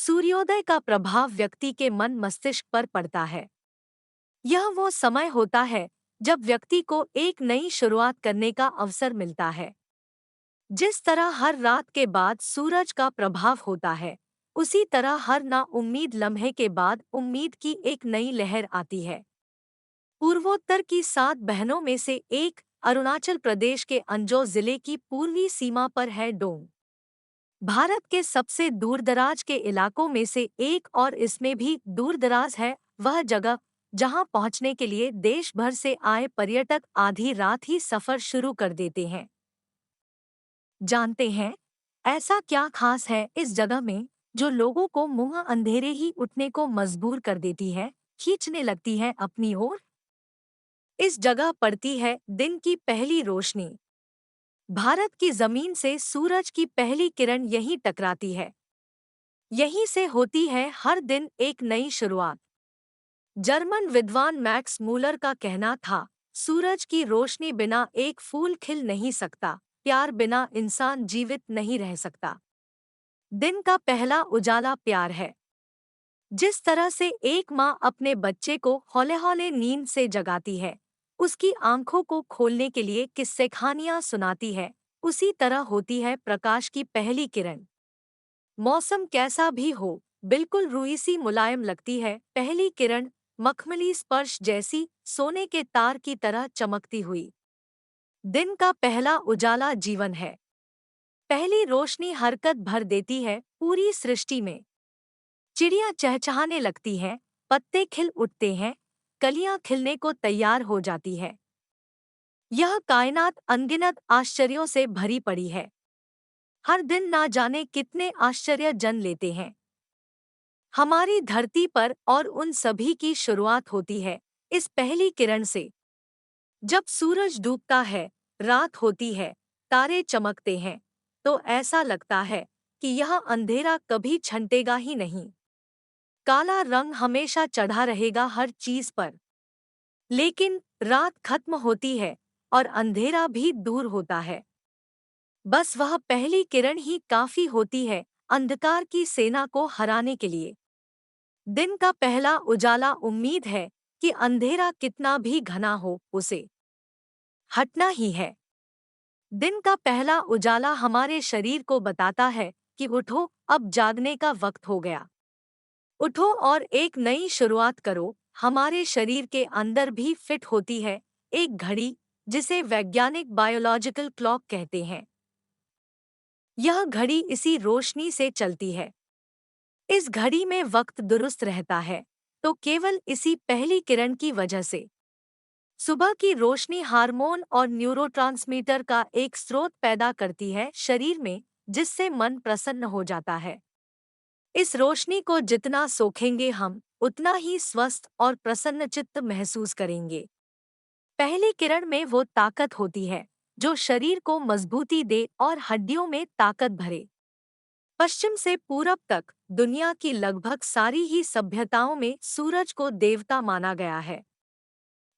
सूर्योदय का प्रभाव व्यक्ति के मन मस्तिष्क पर पड़ता है। यह वो समय होता है जब व्यक्ति को एक नई शुरुआत करने का अवसर मिलता है। जिस तरह हर रात के बाद सूरज का प्रभाव होता है, उसी तरह हर नाउम्मीद लम्हे के बाद उम्मीद की एक नई लहर आती है। पूर्वोत्तर की 7 बहनों में से एक अरुणाचल प्रदेश के अंजो जिले की पूर्वी सीमा पर है डोंग। भारत के सबसे दूरदराज के इलाकों में से एक और इसमें भी दूरदराज है वह जगह जहां पहुंचने के लिए देश भर से आए पर्यटक आधी रात ही सफर शुरू कर देते हैं। जानते हैं ऐसा क्या खास है इस जगह में जो लोगों को मुंह अंधेरे ही उठने को मजबूर कर देती है, खींचने लगती है अपनी ओर। इस जगह पड़ती है दिन की पहली रोशनी। भारत की जमीन से सूरज की पहली किरण यहीं टकराती है। यहीं से होती है हर दिन एक नई शुरुआत। जर्मन विद्वान मैक्स मूलर का कहना था, सूरज की रोशनी बिना एक फूल खिल नहीं सकता, प्यार बिना इंसान जीवित नहीं रह सकता। दिन का पहला उजाला प्यार है। जिस तरह से एक माँ अपने बच्चे को हौले हौले नींद से जगाती है, उसकी आंखों को खोलने के लिए किस्से कहानियां सुनाती है, उसी तरह होती है प्रकाश की पहली किरण। मौसम कैसा भी हो, बिल्कुल रूई सी मुलायम लगती है पहली किरण, मखमली स्पर्श जैसी, सोने के तार की तरह चमकती हुई। दिन का पहला उजाला जीवन है। पहली रोशनी हरकत भर देती है पूरी सृष्टि में। चिड़ियां चहचहाने लगती हैं, पत्ते खिल उठते हैं, कलियां खिलने को तैयार हो जाती है। यह कायनात अनगिनत आश्चर्यों से भरी पड़ी है। हर दिन ना जाने कितने आश्चर्य जन्म लेते हैं। हमारी धरती पर और उन सभी की शुरुआत होती है इस पहली किरण से। जब सूरज डूबता है, रात होती है, तारे चमकते हैं, तो ऐसा लगता है कि यह अंधेरा कभी छंटेगा ही नहीं। काला रंग हमेशा चढ़ा रहेगा हर चीज पर। लेकिन रात खत्म होती है और अंधेरा भी दूर होता है। बस वह पहली किरण ही काफी होती है अंधकार की सेना को हराने के लिए। दिन का पहला उजाला उम्मीद है कि अंधेरा कितना भी घना हो, उसे हटना ही है। दिन का पहला उजाला हमारे शरीर को बताता है कि उठो, अब जागने का वक्त हो गया। उठो और एक नई शुरुआत करो। हमारे शरीर के अंदर भी फिट होती है एक घड़ी, जिसे वैज्ञानिक बायोलॉजिकल क्लॉक कहते हैं। यह घड़ी इसी रोशनी से चलती है। इस घड़ी में वक्त दुरुस्त रहता है तो केवल इसी पहली किरण की वजह से। सुबह की रोशनी हार्मोन और न्यूरोट्रांसमीटर का एक स्रोत पैदा करती है शरीर में, जिससे मन प्रसन्न हो जाता है। इस रोशनी को जितना सोखेंगे हम, उतना ही स्वस्थ और प्रसन्नचित्त महसूस करेंगे। पहली किरण में वो ताकत होती है जो शरीर को मजबूती दे और हड्डियों में ताकत भरे। पश्चिम से पूरब तक दुनिया की लगभग सारी ही सभ्यताओं में सूरज को देवता माना गया है।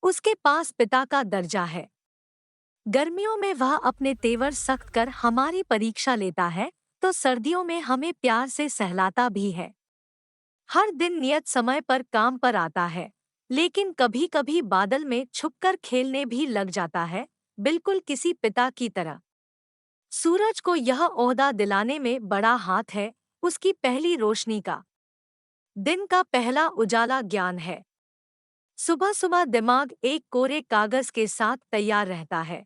उसके पास पिता का दर्जा है। गर्मियों में वह अपने तेवर सख्त कर हमारी परीक्षा लेता है, तो सर्दियों में हमें प्यार से सहलाता भी है। हर दिन नियत समय पर काम पर आता है, लेकिन कभी कभी बादल में छुपकर खेलने भी लग जाता है, बिल्कुल किसी पिता की तरह। सूरज को यह ओहदा दिलाने में बड़ा हाथ है उसकी पहली रोशनी का। दिन का पहला उजाला ज्ञान है। सुबह सुबह दिमाग एक कोरे कागज के साथ तैयार रहता है,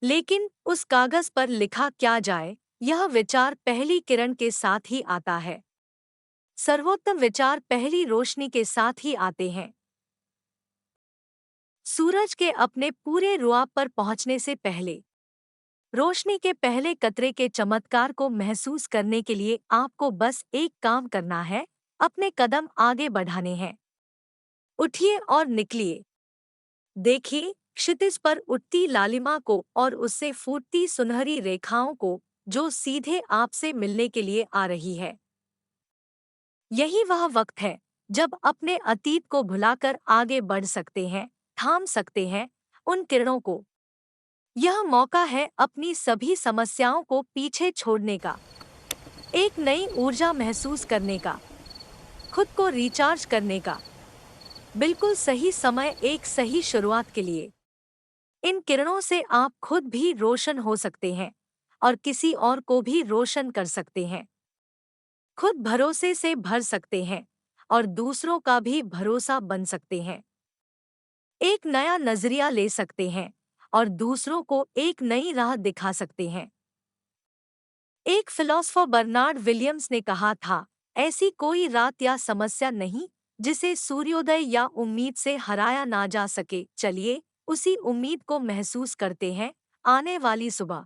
लेकिन उस कागज पर लिखा क्या जाए, यह विचार पहली किरण के साथ ही आता है। सर्वोत्तम विचार पहली रोशनी के साथ ही आते हैं। सूरज के अपने पूरे रुआब पर पहुंचने से पहले, रोशनी के पहले कतरे के चमत्कार को महसूस करने के लिए आपको बस एक काम करना है, अपने कदम आगे बढ़ाने हैं। उठिए और निकलिए। देखिए क्षितिज पर उठती लालिमा को और उससे फूटती सुनहरी रेखाओं को, जो सीधे आपसे मिलने के लिए आ रही है। यही वह वक्त है जब अपने अतीत को भुलाकर आगे बढ़ सकते हैं, थाम सकते हैं उन किरणों को। यह मौका है अपनी सभी समस्याओं को पीछे छोड़ने का। एक नई ऊर्जा महसूस करने का, खुद को रिचार्ज करने का बिल्कुल सही समय, एक सही शुरुआत के लिए। इन किरणों से आप खुद भी रोशन हो सकते हैं और किसी और को भी रोशन कर सकते हैं। खुद भरोसे से भर सकते हैं और दूसरों का भी भरोसा बन सकते हैं। एक नया नजरिया ले सकते हैं और दूसरों को एक नई राह दिखा सकते हैं। एक फिलोसोफर बर्नार्ड विलियम्स ने कहा था, ऐसी कोई रात या समस्या नहीं जिसे सूर्योदय या उम्मीद से हराया ना जा सके। चलिए उसी उम्मीद को महसूस करते हैं आने वाली सुबह।